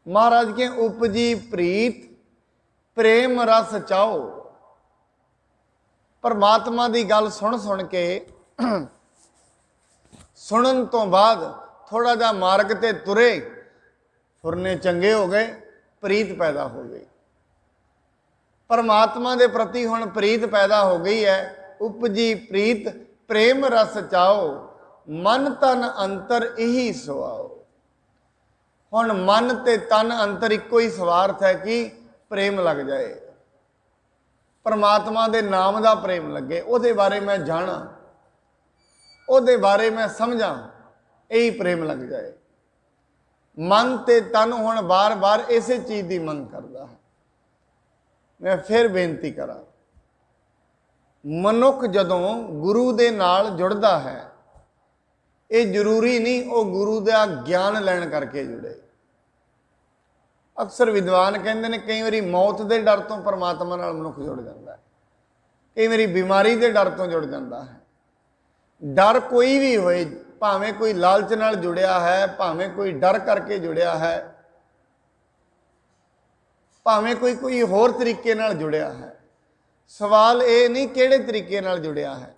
महाराज के उपजी प्रीत प्रेम रस चाओ। परमात्मा की गल सुन सुन के सुनन तो बाद थोड़ा जा मार्ग ते तुरे, फुरने चंगे हो गए, प्रीत पैदा हो गई। परमात्मा के प्रति हुण प्रीत पैदा हो गई है। उपजी प्रीत प्रेम रस चाओ, मन तन अंतर यही सुआओ। हुण मन ते तन अंतर इको ही स्वार्थ है कि प्रेम लग जाए, परमात्मा के नाम का प्रेम लगे, उहदे बारे मैं जाना, उहदे बारे मैं समझा, यही प्रेम लग जाए। मन ते तन हुण बार बार इसे चीज़ की मंग करता है। मैं फिर बेनती करा, मनुख जदों गुरु दे नाल जुड़दा है, ये जरूरी नहीं वो गुरु का ज्ञान लैण करके जुड़े। अक्सर विद्वान कहते हैं कई बार मौत के डर तो परमात्मा नाल मनुख जुड़ जाता है, कई बार बीमारी के डर तो जुड़ जाता है। डर कोई भी होए, भावें कोई लालच नाल जुड़िया है, भावें कोई डर करके जुड़िया है, भावें कोई कोई होर तरीके नाल जुड़िया है। सवाल ये नहीं किहड़े तरीके नाल जुड़िया है,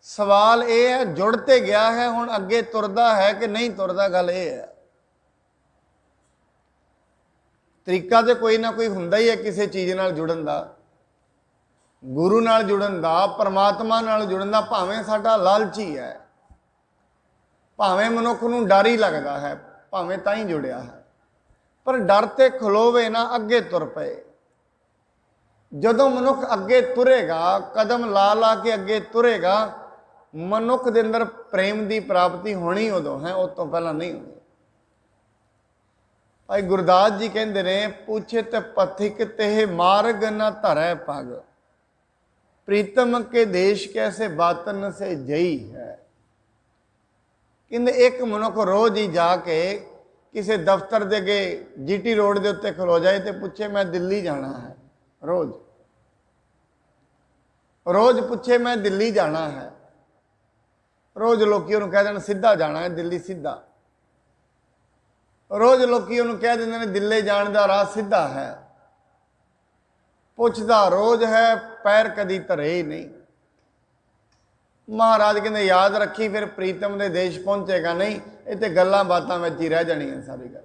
सवाल ये है जुड़ते गया है, हुण अगे तुरदा है कि नहीं तुरदा। गल ये है, तरीका तो कोई ना कोई हुंदा ही है किसी चीज़ नाल जुड़न दा, गुरु नाल जुड़न दा, परमात्मा नाल जुड़न दा। भावें साडा लालची है, भावें मनुख नूं डर ही लगता है, भावें तां ही जुड़िया है, पर डर ते खलोवे ना, अगे तुर पे। जदों मनुख अगे तुरेगा, कदम ला ला के अगे तुरेगा, मनुख दे अंदर प्रेम की प्राप्ति होनी उदों है, उस तो पहला नहीं होनी। भाई गुरदास जी कहते ने, पूछित पथिक तेह मार्ग न धरै पग, प्रीतम के देश कैसे बातन से जई है। कहते एक मनुख रोज ही जाके किसी दफ्तर दे अगे जीटी रोड के उत्ते खलो जाए तो पूछे मैं दिल्ली जाना है, रोज रोज पूछे मैं दिल्ली जाना है, रोज लोग उन्होंने कह दें सीधा जाना है दिल्ली सीधा, रोज लोग उन्होंने कह देंगे दिल्ली जाने का राह सीधा है। पुछदा रोज है, पैर कदी धरे ही नहीं। महाराज कहते याद रखी फिर प्रीतम के देश पहुंचेगा नहीं, ये तो गल्लां बातां विच ही रह जाणियां सारी गल।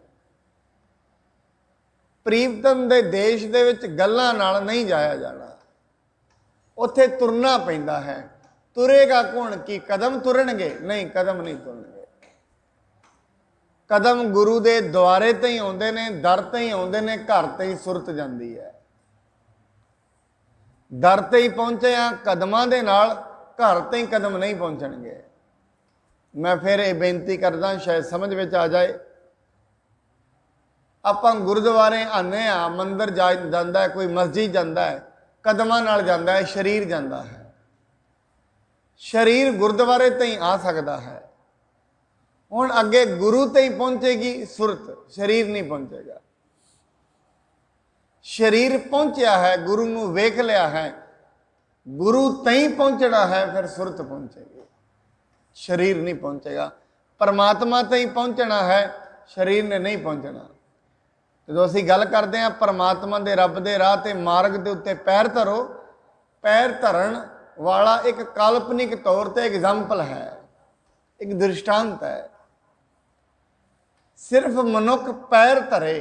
प्रीतम के देश दे विच गल्लां नाल नहीं जाया जाना, उत्थे तुरना पैंदा है। तुरेगा कौन, की कदम तुरनगे? नहीं, कदम नहीं तुरनगे। कदम गुरु के द्वारे ते ही आउंदे ने, दर ते ही आउंदे ने, घर ते ही सुरत जांदी है। दर ते ही पहुंचे हाँ, कदमां दे नाल घर ते ही कदम नहीं पहुंचणगे। मैं फिर ये बेनती करदा, शायद समझ में आ जाए। आपां गुरुद्वारे आने आ, मंदिर जांदा है, कोई मस्जिद जांदा है, कदमां नाल जांदा है, शरीर जांदा है। शरीर गुरुद्वारे ते ही आ सकता है, हुण अगे गुरु ते ही पहुंचेगी सुरत, शरीर नहीं पहुंचेगा। शरीर पहुंचया है, गुरु नूं वेख लिया है, गुरु तई पहुंचना है, फिर सुरत पहुंचेगी, शरीर नहीं पहुंचेगा। परमात्मा तई पहुंचना है, शरीर ने नहीं पहुंचना। जो असीं गल करते हैं परमात्मा के रब के राह ते मार्ग के उत्ते पैर धरो, पैर धरन वाला एक काल्पनिक तौर पर एग्जाम्पल है, एक दृष्टांत है। सिर्फ मनुख पैर धरे,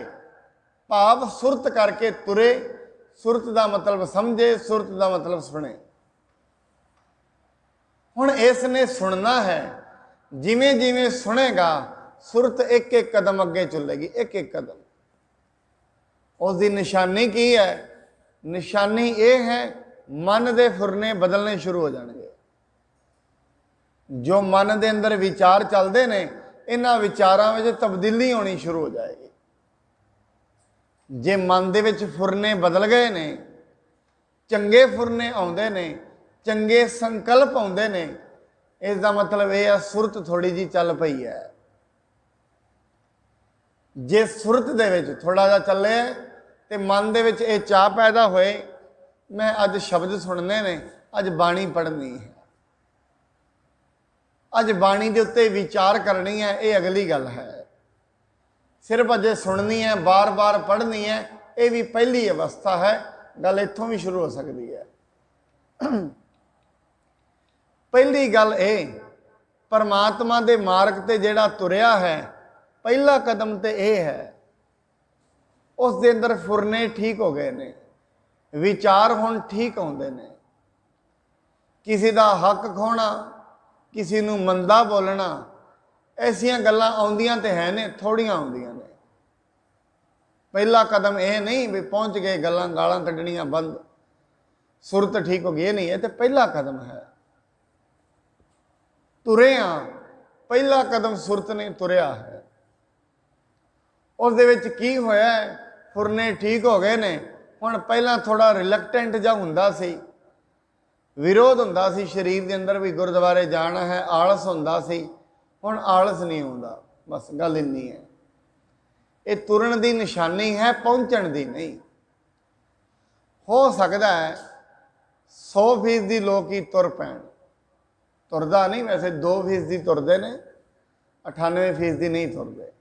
भाव सुरत करके तुरे, सुरत का मतलब समझे, सुरत का मतलब सुने। हुण इसने सुनना है, जिमें जिमें सुनेगा सुरत एक एक कदम अगे चलेगी, एक एक कदम। उसकी निशानी की है? निशानी ये है मन के फुरने बदलने शुरू हो जाएंगे। जो मन के अंदर विचार चलते हैं, इन्हां विचारां में तब्दीली होनी शुरू हो जाएगी। जे मन दे विच फुरने बदल गए ने, चंगे फुरने आउंदे ने, चंगे संकल्प आउंदे ने, इसका मतलब यह है सुरत थोड़ी जी चल पई है। जे सुरत दे विच थोड़ा जा चले तो मन दे विच ये चाह पैदा होए, मैं अज शब्द सुनने ने, अज बाणी पढ़नी है, अज बाणी के उत्ते विचार करनी है, ये अगली गल है। सिर्फ अजे सुननी है, बार बार पढ़नी है, ये भी पहली अवस्था है। गल इत्थों भी शुरू हो सकती है। पहली गल ये, परमात्मा के मार्ग ते जिहड़ा तुरिया है, पहला कदम तो यह है उस दे अंदर फुरने ठीक हो गए ने, विचार हुण ठीक आउंदे ने। किसी का हक खोना, किसी नूं मंदा बोलना, ऐसियां गल्लां आउंदियां ते है ने, थोड़ियां आउंदियां ने। पहला कदम यह नहीं भी पहुंच गए गल्लां गालां कड्ढणियां बंद, सुरत ठीक हो गई, ये नहीं, ये तो पहला कदम है। तुरे हाँ, पहला कदम सुरत ने तुरिया है। उस दे विच की होया, फुरने ठीक हो गए ने। हुण पहला थोड़ा रिलैक्टेंट जा हुंदा सी, विरोध हुंदा सी शरीर के अंदर भी गुरुद्वारे जाना है, आलस हुंदा सी, हुण आलस नहीं आउंदा। बस गल इन्नी है। ये तुरन की निशानी है, पहुंचण की नहीं। हो सकता है 100% लोग ही तुर पैण, तुरदा नहीं, वैसे 2% तुरते ने, 98% नहीं तुरते।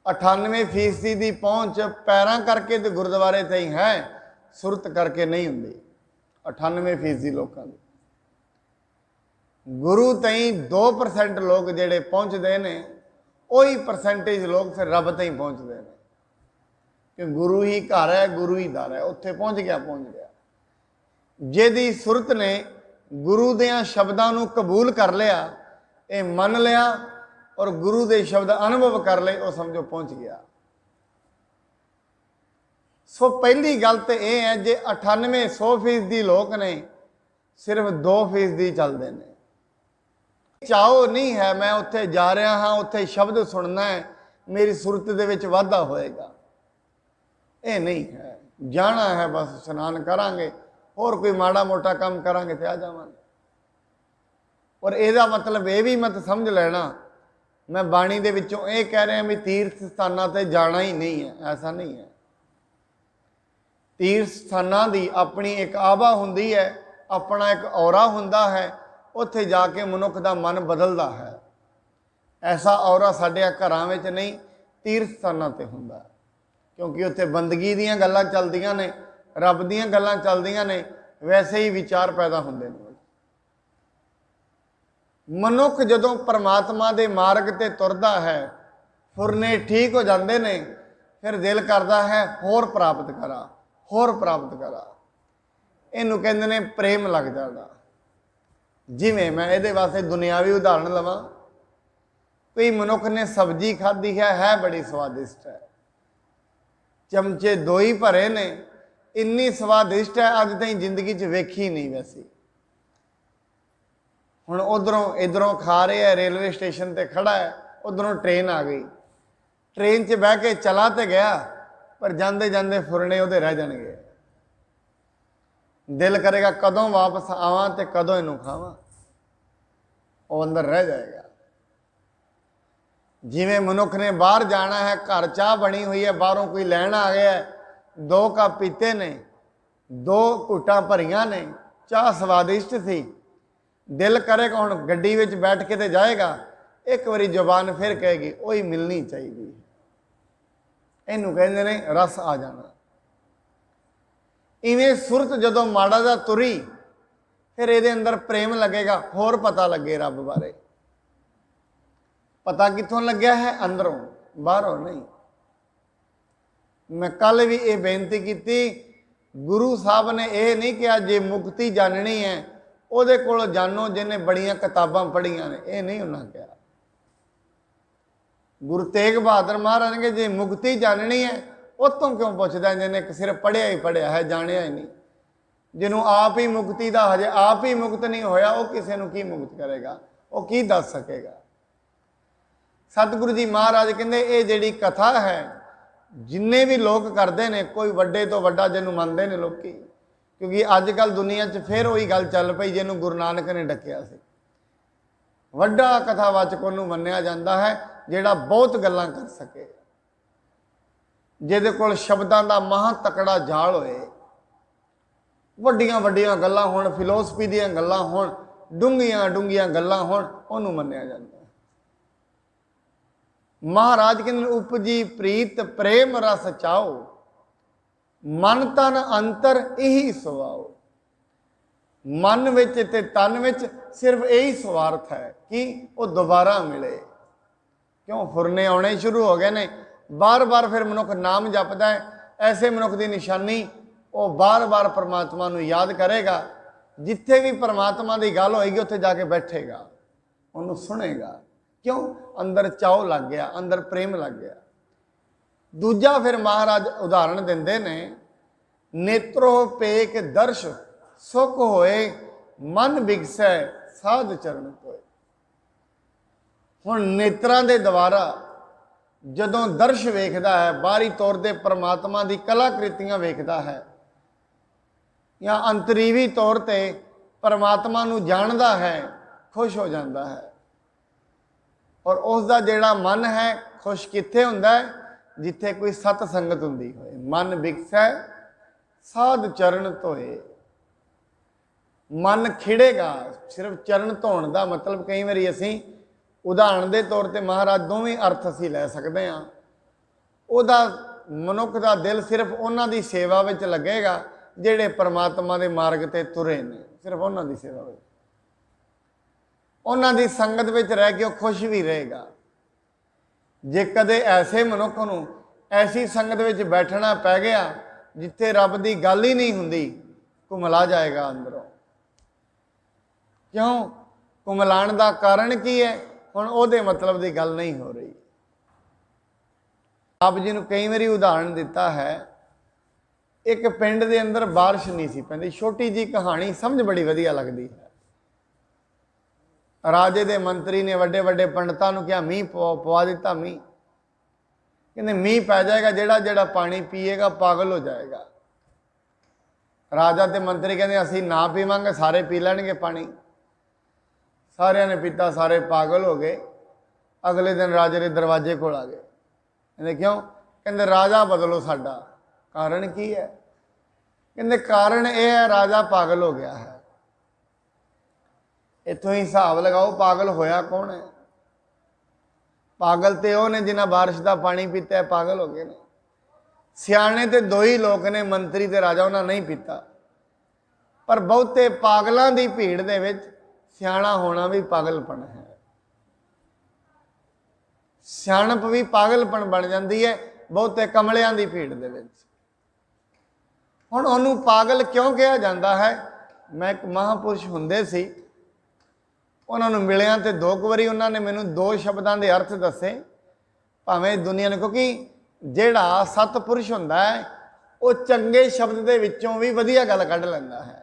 98% की पहुँच पैरों करके तो गुरुद्वारे तई है, सुरत करके नहीं होंगी 98% लोगों की। गुरु तई 2% लोग जेड़े पहुँचते हैं, वही परसेंटेज लोग फिर रब तई पहुँचते हैं। कि गुरु ही घर है, गुरु ही दर है, उत्थे पहुँच गया, पहुँच गया। जिहदी सुरत ने गुरु दियां शब्दां नूं कबूल कर लिया, ये मन लिया और गुरु दे शब्द अनुभव कर ले, वो समझो पहुँच गया। सो पहली गल तो यह है, जे 98-100% लोग ने, सिर्फ 2% चलते हैं। चाहो नहीं है मैं उत्थे जा रहा हाँ, उत्थे शब्द सुनना है, मेरी सुरत दे विच वाधा होएगा, ये नहीं है। जाना है बस, स्नान करांगे, और कोई माड़ा मोटा काम करांगे तो आ जावांगे। और ਇਹਦਾ मतलब ये भी मत समझ लेना मैं बाणी दे विचों ये कह रहा भी तीर्थ स्थानां ते जाना ही नहीं है, ऐसा नहीं है। तीर्थ स्थानां दी अपनी एक आभा हुंदी है, अपना एक औरा हुंदा है, उत्थे जाके मनुख दा मन बदलदा है। ऐसा औरा साडे घरां विच नहीं, तीर्थ स्थानां ते हुंदा, क्योंकि उत्थे बंदगी दीयां गल्लां चलदियां ने, रब दीयां गल्लां चलदियां ने, वैसे ही विचार पैदा हुंदे ने। मनुख जदों परमात्मा दे मार्ग ते तुरदा है, फुरने ठीक हो जाते ने, फिर दिल करता है होर प्राप्त करा, होर प्राप्त करा। इनू कहंदे ने प्रेम लग जाना। जिवें मैं ये वास्ते दुनियावी उदाहरण लवां, कोई मनुख ने सब्जी खाधी है बड़ी स्वादिष्ट है, चमचे 2 ही भरे ने, इन्नी स्वादिष्ट है अज तक जिंदगी च वेखी नहीं वैसी। हुण उधरों इधरों खा रहे है, रेलवे स्टेशन ते खड़ा है, उधरों ट्रेन आ गई, ट्रेन च बह के चला तो गया, पर जाते जाते फुरने उहदे रह जाणगे। दिल करेगा कदों वापस आवां ते कदों इनू खावां, वो अंदर रह जाएगा। जिवें मनुख ने बाहर जाना है, घर चाह बनी हुई है, बाहरों कोई लैन आ गया है, 2 कप पीते ने, 2 घुट्टां भरियां ने, चाह स्वादिष्ट थी, दिल करेगा हुण गड्डी विच बैठ के ते जाएगा, एक बारी जुबान फिर कहेगी वही मिलनी चाहिए। इनू कहंदे ने रस आ जाना। इवें सुरत जदों माड़ा जा तुरी, फिर ये अंदर प्रेम लगेगा, होर पता लगे रब बारे। पता कित्थों लग्या है? अंदरों, बाहरों नहीं। मैं कल भी ये बेनती की, गुरु साहब ने यह नहीं कहा जे मुक्ति जाननी है उहदे कोल जानो जिन्हें बड़ियां किताबां पढ़ियां ने, यह नहीं उन्होंने कहा। गुरु तेग बहादुर महाराज ने जे मुक्ति जाननी है उतों क्यों पुछदा, जिन्हें सिर्फ पढ़िया ही पढ़िया है, जानिया ही नहीं। जिन्हों आप ही मुक्ति का हजे आप ही मुक्त नहीं होया, वो किसी को की मुक्त करेगा, वो की दस सकेगा। सतगुरु जी महाराज कहते ये जिहड़ी कथा है जिन्ने भी लोग करते हैं, कोई वड्डे तो वड्डा जिन्हों मानते हैं लोग, क्योंकि अजकल दुनिया च फिर वही गल चल पई जिन्हों गुरु नानक ने डकिया से। वड्डा कथावाचक उन्होंने मन्निया जाता है जिहड़ा बहुत गल्लां कर सके, जिहदे कोल शब्दां दा महा तकड़ा जाल होए, वड्डियां वड्डियां गल्लां होण, फिलोसफी दीयां गल्लां होण, डूंघियां डूंघियां गल्लां होण, उन्होंने मन्निया जाता है। महाराज कहते उपजी प्रीत प्रेम रस चाओ, मन तन अंतर यही सुवाओ। मन विच ते तन विच सिर्फ यही स्वार्थ है कि वो दोबारा मिले। क्यों फुरने आने शुरू हो गए ने, बार बार फिर मनुख नाम जपदा है। ऐसे मनुख की निशानी वो बार बार परमात्मा नूं याद करेगा। जिथे भी परमात्मा की गल होएगी उत्थे जाके बैठेगा, उन्होंने सुनेगा। क्यों? अंदर चाव लग गया, अंदर प्रेम लग गया। दूजा फिर महाराज उदाहरण देंदे ने, नेत्रो पेक दर्श सुख होए, मन विगसै साध चरण कोय। हुण नेत्रां दे द्वारा जदों दर्श वेखदा है, बाहरी तौर ते परमात्मा की कलाकृतियां वेखदा है, या अंतरीवी तौर ते परमात्मा नूं जानदा है, खुश हो जाता है। और उसका जिहड़ा मन है खुश कित्थे हुंदा है? जिथे कोई सत संगत हुंदी होए। मन विकसै साध चरण धोए। मन खिड़ेगा। सिर्फ चरण धोण का मतलब कई बारी असीं उदाहरण के तौर पर महाराज दोवें अर्थ असीं लै सकते हाँ। उहदा मनुख का दिल सिर्फ उन्हां दी सेवा विच लगेगा जिहड़े परमात्मा के मार्ग ते तुरे ने, सिर्फ उन्हां दी सेवा विच, उन्हां दी संगत विच रह के खुश भी रहेगा। जे कदे ऐसे मनुख नूं ऐसी संगत विच बैठना पै गया जिथे रब की गल ही नहीं हुंदी, घुमला जाएगा अंदरों। क्यों? घुमलाण का कारण की है? हुण उहदे मतलब की गल नहीं हो रही। आप जी नूं कई बारी उदाहरण दिता है। एक पिंड के अंदर बारिश नहीं सी पैंदी, छोटी जी कहानी, समझ बड़ी वधिया लगती है। राजे दे मंत्री ने वड्डे वड्डे पंडितां नूं कहा मींह पवा दिता। मींह कहते मींह पै जाएगा, जेड़ा जेड़ा पानी पीएगा पागल हो जाएगा। राजा ते मंत्री कहते असीं ना पीवांगे, सारे पी लैणगे पानी। सारिਆਂ ने पीता, सारे पागल हो गए। अगले दिन राजे के दरवाजे कोल आ गए। कहते क्यों? कहते राजा बदलो साडा। कारण की है? कहते कारण यह है राजा पागल हो गया है। इत्थों ही हिसाब लगाओ पागल होया कौन है? पागल तो वह ने जिन्हें बारिश का पानी पीता है, पागल हो गए ने। सियाने तो दो ही लोग ने, मंत्री ते राजा, उन्हें नहीं पीता। पर बहुते पागलों की भीड़ दे विच सियाणा होना भी पागलपन है। सियाणप भी पागलपन बन जाती है बहुते कमलियां की भीड़ दे विच। हुण उहनूं पागल क्यों कहा जाता है? मैं एक महापुरुष हुंदे सी, उन्होंने मिलिया तो दो बारी उन्होंने मैनू दो शब्दों के अर्थ दसे। भावें दुनिया ने, क्योंकि जिहड़ा सतपुरुष हुंदा है वो चंगे शब्द के विचों भी वधिया गल कढ लैंदा है।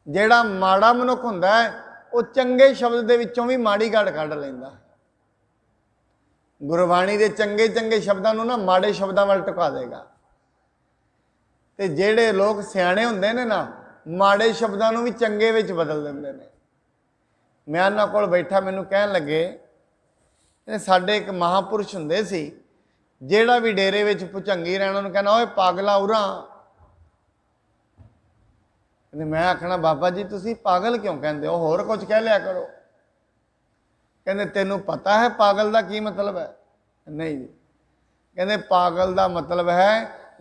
जिहड़ा माड़ा मनुख हुंदा है वो चंगे शब्द के विचों भी माड़ी गल कढ लैंदा है। गुरबाणी के चंगे चंगे शब्दों को ना माड़े शब्दों वाल टुका देगा। तो जिहड़े लोग सियाणे हुंदे ने ना, माड़े शब्दों को भी चंगे विच बदल दिंदे ने। मैं उन्हां कोल बैठा, मैनूं कहण लगे साडे एक महापुरुष हुंदे सी, जिहड़ा भी डेरे विच भुचंगी रहना उन्होंने कहना ओए पागला उरा। मैं आखना बाबा जी तुसीं पागल क्यों कहंदे हो, होर कुछ कह लिया करो। कहंदे तैनूं पता है पागल का की मतलब है? नहीं जी। कहंदे पागल का मतलब है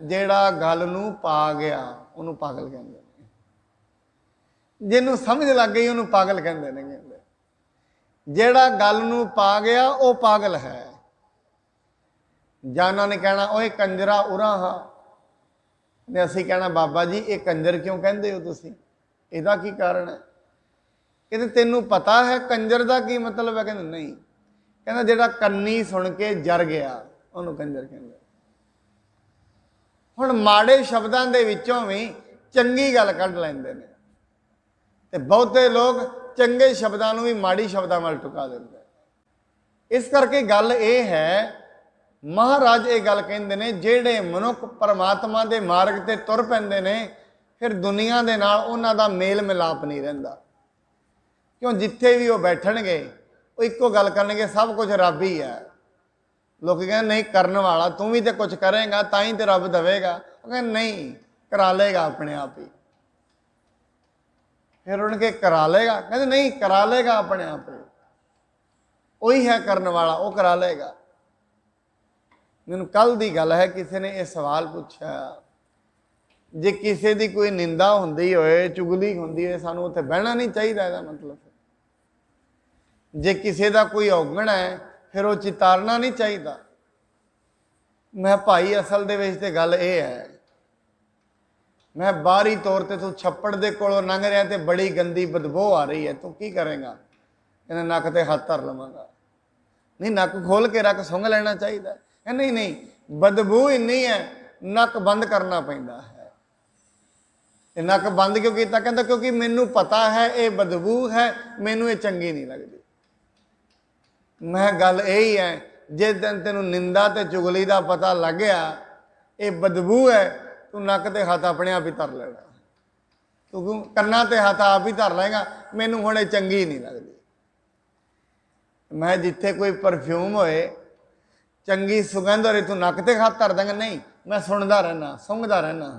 जिहड़ा गल नूं पा गया उन्होंने पागल कहंदे ने, जिन्हों समझ लग गई उन्होंने पागल कहंदे ने। कहंदे जिहड़ा गल नूं पा गया वो पागल है। जां उन्होंने कहना ओए कंजरा उरा हाँ, ने असीं कहना बाबा जी ये कंजर क्यों कहंदे हो तुसीं, इहदा की कारण है? कहते तैनूं पता है कंजर का की मतलब है? कहंदे नहीं। कहना जिहड़ा कन्नी सुन के जर गया उन्होंने कंजर कहंदे। हुण माड़े शब्दों के विचों भी चंगी गल कढ लैंदे ने, ते बहुते लोग चंगे शब्दों भी माड़ी शब्दों वाल टुका देंदे। इस करके गल यह है, महाराज ये गल कहंदे ने जिहड़े मनुख परमात्मा के मार्ग ते तुर पैंदे ने फिर दुनिया दे नाल उन्हां दा मेल मिलाप नहीं रहिंदा। क्यों? जिथे भी वो बैठणगे वो इक्को गल करनगे सब कुछ रब ही है। लोग कहते नहीं करने वाला, तू भी तो कुछ करेगा ताई तो रब देवेगा। कहते नहीं, करा लेगा अपने आप ही। फिर उनके करा लेगा, कहते नहीं करा लेगा अपने आप ही। ਉਹੀ ਹੈ ਕਰਨ ਵਾਲਾ, ਉਹ ਕਰਾ ਲਏਗਾ। ਮੈਨੂੰ ਕੱਲ ਦੀ ਗੱਲ ਹੈ, ਕਿਸੇ ਨੇ ਇਹ ਸਵਾਲ ਪੁੱਛਿਆ, ਜੇ ਕਿਸੇ ਦੀ ਕੋਈ ਨਿੰਦਾ ਹੁੰਦੀ ਹੋਏ, ਚੁਗਲੀ ਹੁੰਦੀ ਹੋਏ, ਸਾਨੂੰ ਉੱਥੇ ਬਹਿਣਾ ਨਹੀਂ ਚਾਹੀਦਾ? ਇਹਦਾ ਮਤਲਬ ਜੇ ਕਿਸੇ ਦਾ ਕੋਈ ਔਗਣ ਹੈ ਫਿਰ ਉਹ ਚਿਤਾਰਨਾ ਨਹੀਂ ਚਾਹੀਦਾ? ਮੈਂ ਭਾਈ ਅਸਲ ਦੇ ਵਿੱਚ ਤੇ ਗੱਲ ਇਹ ਹੈ, ਮੈਂ ਬਾਹਰੀ ਤੌਰ ਤੇ ਤੂੰ ਛੱਪੜ ਦੇ ਕੋਲੋਂ ਲੰਘ ਰਿਹਾ ਤੇ ਬੜੀ ਗੰਦੀ ਬਦਬੂ ਆ ਰਹੀ ਹੈ, ਤੂੰ ਕੀ ਕਰੇਗਾ? ਕਹਿੰਦਾ ਨੱਕ ਤੇ ਹੱਥ ਧਰ ਲਵਾਂਗਾ। ਨਹੀਂ, ਨੱਕ ਖੋਲ ਕੇ ਰੱਖ, ਸੁੰਘ ਲੈਣਾ ਚਾਹੀਦਾ। ਨਹੀਂ ਨਹੀਂ, ਬਦਬੂ ਇੰਨੀ ਹੈ, ਨੱਕ ਬੰਦ ਕਰਨਾ ਪੈਂਦਾ ਹੈ। ਇਹ ਨੱਕ ਬੰਦ ਕਿਉਂ ਕੀਤਾ? ਕਹਿੰਦਾ ਕਿਉਂਕਿ ਮੈਨੂੰ ਪਤਾ ਹੈ ਇਹ ਬਦਬੂ ਹੈ, ਮੈਨੂੰ ਇਹ ਚੰਗੀ ਨਹੀਂ ਲੱਗਦੀ। ਮੈਂ ਗੱਲ ਇਹੀ ਹੈ, ਜਿਸ ਦਿਨ ਤੈਨੂੰ ਨਿੰਦਾ ਤੇ ਚੁਗਲੀ ਦਾ ਪਤਾ ਲੱਗ ਗਿਆ ਇਹ ਬਦਬੂ ਹੈ, ਤੂੰ ਨੱਕ ਤੇ ਹੱਥ ਆਪਣੇ ਆਪ ਹੀ ਧਰ ਲੈਣਾ। ਤੂੰ ਕੰਨਾਂ ਤੇ ਹੱਥ ਆਪ ਹੀ ਧਰ ਲਏਗਾ, ਮੈਨੂੰ ਹੁਣ ਇਹ ਚੰਗੀ ਨਹੀਂ ਲੱਗਦੀ। ਮੈਂ ਜਿੱਥੇ ਕੋਈ ਪਰਫਿਊਮ ਹੋਏ, ਚੰਗੀ ਸੁਗੰਧ ਹੋ ਰਹੀ, ਤੂੰ ਨੱਕ ਤੇ ਹੱਥ ਧਰ ਦੇਂਗਾ? ਨਹੀਂ, ਮੈਂ ਸੁਣਦਾ ਰਹਿਣਾ, ਸੁੰਘਦਾ ਰਹਿਣਾ।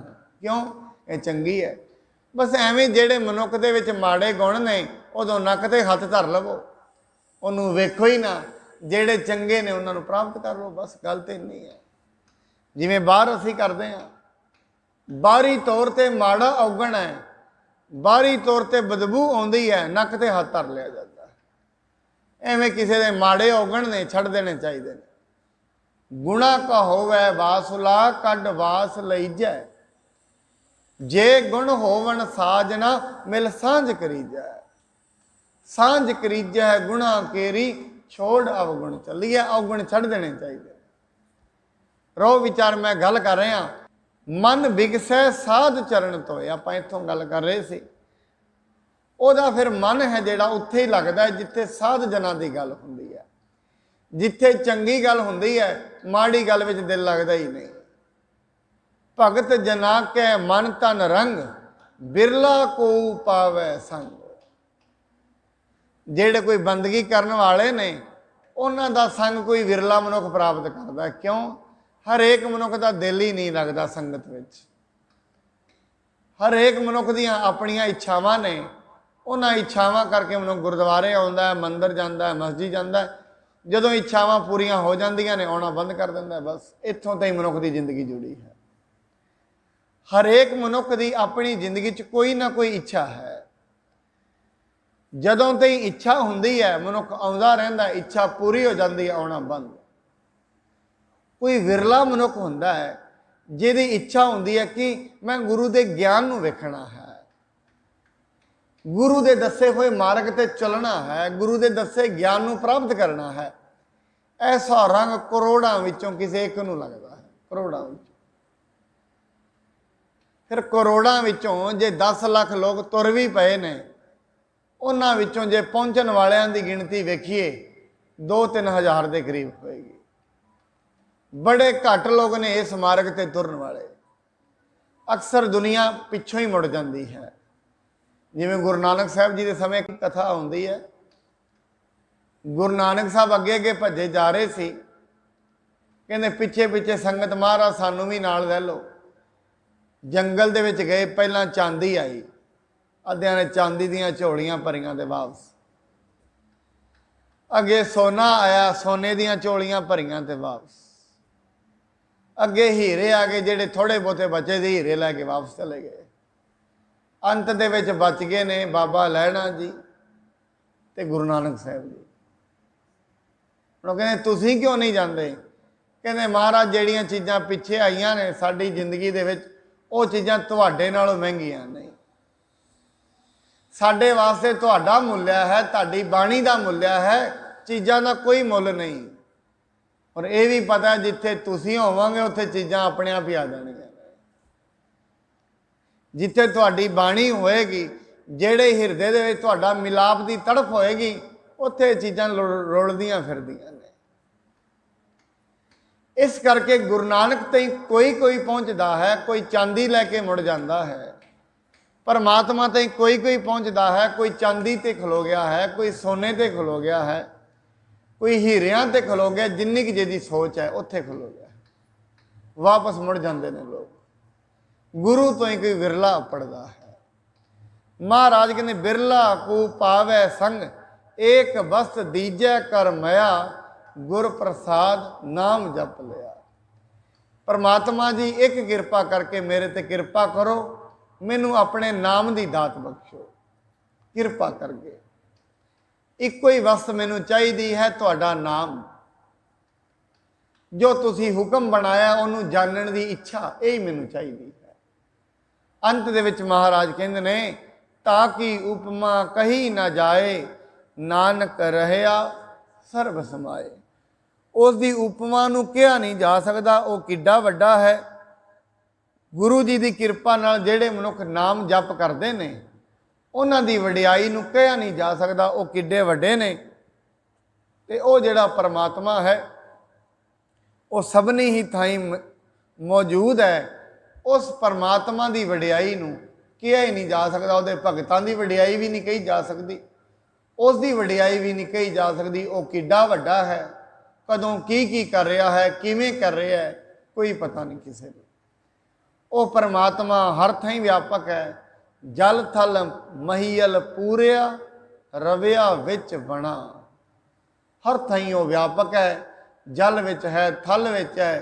ਕਿਉਂ? ਇਹ ਚੰਗੀ ਹੈ। ਬਸ ਐਵੇਂ ਜਿਹੜੇ ਮਨੁੱਖ ਦੇ ਵਿੱਚ ਮਾੜੇ ਗੁਣ ਨੇ, ਉਦੋਂ ਨੱਕ ਤੇ ਹੱਥ ਧਰ ਲਵੋ, ਉਹਨੂੰ ਵੇਖੋ ਹੀ ਨਾ। ਜਿਹੜੇ ਚੰਗੇ ਨੇ ਉਹਨਾਂ ਨੂੰ ਪ੍ਰਾਪਤ ਕਰ ਲਓ। ਬਸ ਗੱਲ ਤੇ ਇੰਨੀ ਹੈ। ਜਿਵੇਂ ਬਾਹਰ ਅਸੀਂ ਕਰਦੇ ਹਾਂ, ਬਾਹਰੀ ਤੌਰ ਤੇ ਮਾੜਾ ਔਗਣ ਹੈ, ਬਾਹਰੀ ਤੌਰ ਤੇ ਬਦਬੂ ਆਉਂਦੀ ਹੈ, ਨੱਕ ਤੇ ਹੱਥ ਧਰ ਲਿਆ ਜਾਂਦਾ। ਐਵੇਂ ਕਿਸੇ ਦੇ ਮਾੜੇ ਔਗਣ ਨੇ, ਛੱਡ ਦੇਣੇ ਚਾਹੀਦੇ ਨੇ। ਗੁਣਾ ਕਾ ਹੋਵੇ ਵਾਸੁਲਾ, ਕੱਢ ਵਾਸ ਲਈਜੈ। ਜੇ ਗੁਣ ਹੋਵਣ ਸਾਜਣਾ, ਮਿਲ ਸਾਂਝ ਕਰੀਜੈ। ਸਾਂਝ ਕਰੀਜੈ ਗੁਣਾ ਕੇਰੀ, ਛੋੜ ਅਵਗੁਣ ਚੱਲੀਏ। ਅਵਗੁਣ ਛੱਡ ਦੇਣੇ ਚਾਹੀਦੇ। ਰੋ ਵਿਚਾਰ ਮੈਂ ਗੱਲ ਕਰ ਰਿਹਾ, ਮਨ ਵਿਗਸੈ ਸਾਧ ਚਰਨ ਤੋਏ। ਆਪਾਂ ਇੱਥੋਂ ਗੱਲ ਕਰ ਰਹੇ ਸੀ। ਉਹਦਾ ਫਿਰ ਮਨ ਹੈ ਜਿਹੜਾ ਉੱਥੇ ਹੀ ਲੱਗਦਾ ਜਿੱਥੇ ਸਾਧ ਜਨਾਂ ਦੀ ਗੱਲ ਹੁੰਦੀ ਹੈ। ਜਿੱਥੇ ਚੰਗੀ ਗੱਲ ਹੁੰਦੀ ਹੈ, ਮਾੜੀ ਗੱਲ ਵਿੱਚ ਦਿਲ ਲੱਗਦਾ ਹੀ ਨਹੀਂ। ਭਗਤ ਜਨਾ ਕੈ ਮਨ ਤਨ ਰੰਗ, ਬਿਰਲਾ ਕੋ ਪਾਵੈ ਸੰਗ। ਜਿਹੜੇ ਕੋਈ ਬੰਦਗੀ ਕਰਨ ਵਾਲੇ ਨੇ, ਉਹਨਾਂ ਦਾ ਸੰਗ ਕੋਈ ਵਿਰਲਾ ਮਨੁੱਖ ਪ੍ਰਾਪਤ ਕਰਦਾ। ਕਿਉਂ? ਹਰੇਕ ਮਨੁੱਖ ਦਾ ਦਿਲ ਹੀ ਨਹੀਂ ਲੱਗਦਾ ਸੰਗਤ ਵਿੱਚ। ਹਰੇਕ ਮਨੁੱਖ ਦੀਆਂ ਆਪਣੀਆਂ ਇੱਛਾਵਾਂ ਨੇ। ਉਹਨਾਂ ਇੱਛਾਵਾਂ ਕਰਕੇ ਮਨੁੱਖ ਗੁਰਦੁਆਰੇ ਆਉਂਦਾ ਹੈ, ਮੰਦਿਰ ਜਾਂਦਾ ਹੈ, ਮਸਜਿਦ ਜਾਂਦਾ ਹੈ। ਜਦੋਂ ਇੱਛਾਵਾਂ ਪੂਰੀਆਂ ਹੋ ਜਾਂਦੀਆਂ ਨੇ, ਆਉਣਾ ਬੰਦ ਕਰ ਦਿੰਦਾ। ਬਸ ਇੱਥੋਂ ਤਾਈਂ ਮਨੁੱਖ ਦੀ ਜ਼ਿੰਦਗੀ ਜੁੜੀ ਹੈ। ਹਰੇਕ ਮਨੁੱਖ ਦੀ ਆਪਣੀ ਜ਼ਿੰਦਗੀ 'ਚ ਕੋਈ ਨਾ ਕੋਈ ਇੱਛਾ ਹੈ। ਜਦੋਂ ਤਾਈਂ ਇੱਛਾ ਹੁੰਦੀ ਹੈ, ਮਨੁੱਖ ਆਉਂਦਾ ਰਹਿੰਦਾ, ਇੱਛਾ ਪੂਰੀ ਹੋ ਜਾਂਦੀ ਹੈ, ਆਉਣਾ ਬੰਦ। ਕੋਈ ਵਿਰਲਾ ਮਨੁੱਖ ਹੁੰਦਾ ਹੈ ਜਿਹਦੀ ਇੱਛਾ ਹੁੰਦੀ ਹੈ ਕਿ ਮੈਂ ਗੁਰੂ ਦੇ ਗਿਆਨ ਨੂੰ ਵੇਖਣਾ ਹੈ, ਗੁਰੂ ਦੇ ਦੱਸੇ ਹੋਏ ਮਾਰਗ ਤੇ ਚੱਲਣਾ ਹੈ, ਗੁਰੂ ਦੇ ਦੱਸੇ ਗਿਆਨ ਨੂੰ ਪ੍ਰਾਪਤ ਕਰਨਾ ਹੈ। ਐਸਾ ਰੰਗ ਕਰੋੜਾਂ ਵਿੱਚੋਂ ਕਿਸੇ ਇੱਕ ਨੂੰ ਲੱਗਦਾ ਹੈ। ਕਰੋੜਾਂ ਵਿੱਚੋਂ। ਫਿਰ ਕਰੋੜਾਂ ਵਿੱਚੋਂ ਜੇ 10 ਲੱਖ ਲੋਕ ਤੁਰ ਵੀ ਪਏ ਨੇ, ਉਹਨਾਂ ਵਿੱਚੋਂ ਜੇ ਪਹੁੰਚਣ ਵਾਲਿਆਂ ਦੀ ਗਿਣਤੀ ਵੇਖੀਏ 2-3 ਹਜ਼ਾਰ ਦੇ ਕਰੀਬ ਹੋਏਗੀ। ਬੜੇ ਘੱਟ ਲੋਕ ਨੇ ਇਸ ਮਾਰਗ ਤੇ ਤੁਰਨ ਵਾਲੇ। ਅਕਸਰ ਦੁਨੀਆ ਪਿੱਛੋਂ ਹੀ ਮੁੜ ਜਾਂਦੀ ਹੈ। ਜਿਵੇਂ ਗੁਰੂ ਨਾਨਕ ਸਾਹਿਬ ਜੀ ਦੇ ਸਮੇਂ ਇੱਕ ਕਥਾ ਹੁੰਦੀ ਹੈ। ਗੁਰੂ ਨਾਨਕ ਸਾਹਿਬ ਅੱਗੇ ਅੱਗੇ ਭੱਜੇ ਜਾ ਰਹੇ ਸੀ। ਕਹਿੰਦੇ ਪਿੱਛੇ ਪਿੱਛੇ ਸੰਗਤ, ਮਹਾਰਾਜ ਸਾਨੂੰ ਵੀ ਨਾਲ ਲੈ ਲਓ। ਜੰਗਲ ਦੇ ਵਿੱਚ ਗਏ, ਪਹਿਲਾਂ ਚਾਂਦੀ ਆਈ, ਅੱਧਿਆਂ ਨੇ ਚਾਂਦੀ ਦੀਆਂ ਝੋਲੀਆਂ ਭਰੀਆਂ ਤੇ ਵਾਪਸ। ਅੱਗੇ ਸੋਨਾ ਆਇਆ, ਸੋਨੇ ਦੀਆਂ ਝੋਲੀਆਂ ਭਰੀਆਂ ਤੇ ਵਾਪਸ। ਅੱਗੇ ਹੀਰੇ ਆ ਗਏ, ਜਿਹੜੇ ਥੋੜੇ ਬਹੁਤੇ ਬਚੇ ਸੀ ਹੀਰੇ ਲੈ ਕੇ ਵਾਪਸ ਚਲੇ ਗਏ। ਅੰਤ ਦੇ ਵਿੱਚ ਬਚ ਗਏ ਨੇ ਬਾਬਾ ਲਹਿਣਾ ਜੀ ਤੇ ਗੁਰੂ ਨਾਨਕ ਸਾਹਿਬ ਜੀ। ਉਹ ਕਹਿੰਦੇ ਤੁਸੀਂ ਕਿਉਂ ਨਹੀਂ ਜਾਂਦੇ? ਕਹਿੰਦੇ ਮਹਾਰਾਜ ਜਿਹੜੀਆਂ ਚੀਜ਼ਾਂ ਪਿੱਛੇ ਆਈਆਂ ਨੇ ਸਾਡੀ ਜ਼ਿੰਦਗੀ ਦੇ ਵਿੱਚ, ਉਹ ਚੀਜ਼ਾਂ ਤੁਹਾਡੇ ਨਾਲੋਂ ਮਹਿੰਗੀਆਂ ਨਹੀਂ। ਸਾਡੇ ਵਾਸਤੇ ਤੁਹਾਡਾ ਮੁੱਲਿਆ ਹੈ, ਤੁਹਾਡੀ ਬਾਣੀ ਦਾ ਮੁੱਲਿਆ ਹੈ, ਚੀਜ਼ਾਂ ਦਾ ਕੋਈ ਮੁੱਲ ਨਹੀਂ। ਔਰ ਇਹ ਵੀ ਪਤਾ ਜਿੱਥੇ ਤੁਸੀਂ ਹੋਵੋਗੇ ਉੱਥੇ ਚੀਜ਼ਾਂ ਆਪਣੇ ਆਪ ਹੀ ਆ ਜਾਣਗੀਆਂ। ਜਿੱਥੇ ਤੁਹਾਡੀ ਬਾਣੀ ਹੋਏਗੀ, ਜਿਹੜੇ ਹਿਰਦੇ ਦੇ ਵਿੱਚ ਤੁਹਾਡਾ ਮਿਲਾਪ ਦੀ ਤੜਫ ਹੋਏਗੀ, ਉੱਥੇ ਚੀਜ਼ਾਂ ਰੁਲਦੀਆਂ ਫਿਰਦੀਆਂ ਨੇ। ਇਸ ਕਰਕੇ ਗੁਰੂ ਨਾਨਕ ਤਾਈਂ ਕੋਈ ਕੋਈ ਪਹੁੰਚਦਾ ਹੈ, ਕੋਈ ਚਾਂਦੀ ਲੈ ਕੇ ਮੁੜ ਜਾਂਦਾ ਹੈ। ਪਰਮਾਤਮਾ ਤਾਈਂ ਕੋਈ ਕੋਈ ਪਹੁੰਚਦਾ ਹੈ, ਕੋਈ ਚਾਂਦੀ ਤੇ ਖਲੋ ਗਿਆ ਹੈ, ਕੋਈ ਸੋਨੇ ਤੇ ਖਲੋ ਗਿਆ ਹੈ, ਕੋਈ ਹੀਰਿਆਂ ਤੇ ਖਲੋ ਗਿਆ। ਜਿੰਨੀ ਕਿ ਜਿਹਦੀ ਸੋਚ ਹੈ ਉੱਥੇ ਖਲੋ ਗਿਆ। ਵਾਪਸ ਮੁੜ ਜਾਂਦੇ ਨੇ ਲੋਕ। ਗੁਰੂ ਤੋਂ ਹੀ ਕੋਈ ਵਿਰਲਾ ਪੜਦਾ ਹੈ। ਮਹਾਰਾਜ ਕਹਿੰਦੇ ਬਿਰਲਾ ਕੋ ਪਾਵੈ ਸੰਗ, एक वस्त दीजै कर मया, गुर प्रसाद नाम जप लिया। परमात्मा जी एक किरपा करके मेरे ते किरपा करो, मैनू अपने नाम की दात बख्शो, किरपा करके। इको ही वस्त मैनू चाहिए है, तुहाडा नाम। जो तुसी हुक्म बनाया उन्होंने जानने की इच्छा, यही मैनू चाहिए है। अंत दे विच महाराज कहते ने, ताकि उपमा कही ना जाए, नानक रहया सर्ब समाए। उसकी उपमा नूं कहा नहीं जा सकता, वो किड्डा वड्डा है। गुरु जी की किरपा नाल जिहड़े मनुख नाम जप करते हैं, उन्हां दी वडियाई नूं कहा नहीं जा सकता, वो किड्डे वड्डे ने। ते वो जिहड़ा परमात्मा है, वो सबनी ही थाई मौजूद है। उस परमात्मा की वडियाई नूं कहा ही नहीं जा सकता, उहदे भगतां की वडियाई भी नहीं कही जा सकती, उसकी वडियाई भी नहीं कही जा सकती। वो किड्डा वड्डा है, कदों की कर रहा है, किवें कर रहा है, कोई पता नहीं किसी को। वो परमात्मा हर थाई व्यापक है। जल थल महीयल पूरिया, रविया विच बना। हर थाई वो व्यापक है, जल विच है, थल विच है।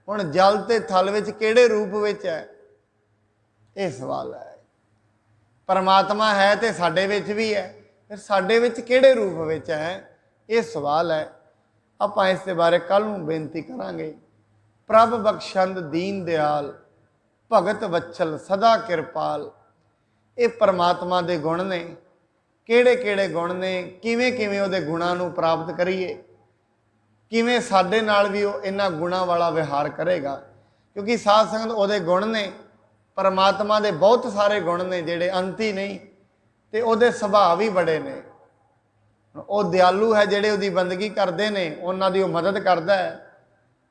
हुण जल ते थल विच किहड़े रूप विच है, ये सवाल है। परमात्मा है तो साडे विच भी है, फिर साडे विच किहड़े रूप विच है, ये सवाल है। आपां इस दे बारे कल नूं बेनती करांगे। प्रभ बख्शंद दीन दयाल, भगत वच्छल सदा किरपाल। ये परमात्मा के गुण ने, किहड़े किहड़े गुण ने, किवें किवें उहदे गुणां नूं प्राप्त करिए, किवें साडे नाल भी वो इन्हां गुणां वाला विहार करेगा। क्योंकि साध संगत उहदे गुण ने, परमात्मा के बहुत सारे गुण ने जिहड़े अंत ही नहीं, ते उहदे सुभाव भी बड़े ने। वो दयालु है, जिहड़े उहदी बंदगी करते हैं उन्हां दी वो मदद करता है।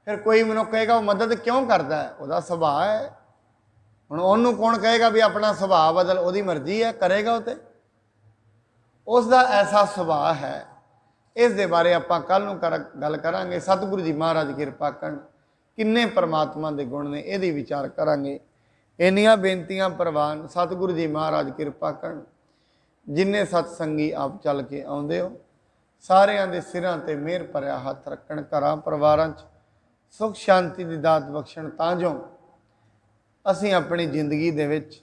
फिर कोई मनुख कहेगा वो मदद क्यों करता है, उहदा सुभाव है। हुण उहनूं कौन कहेगा भी अपना सुभाव बदल, उहदी मर्जी है, करेगा उते, उसका ऐसा सुभाव है। इस दे बारे आपां कल नूं गल करांगे। सतगुरु जी महाराज किरपा करन, किन्ने परमात्मा के गुण ने, यदि विचार करांगे। इन्नियां बेनतियां प्रवान सतगुरु जी महाराज किरपा करन। जिन्ने सतसंगी आप चल के आउंदे हो, सारियां दे सिरां ते मेहर भरिया हथ रखण, घरां परिवारां च सुख शांति की दात बख्शण, तां जो असीं अपनी जिंदगी दे विच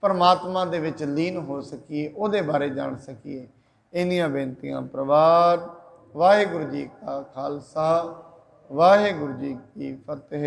परमात्मा दे विच लीन हो सकीए, उहदे बारे जान सकीए। इन्नियां बेनतियां प्रवान। वाहिगुरू जी का खालसा, वाहिगुरू जी की फतेह।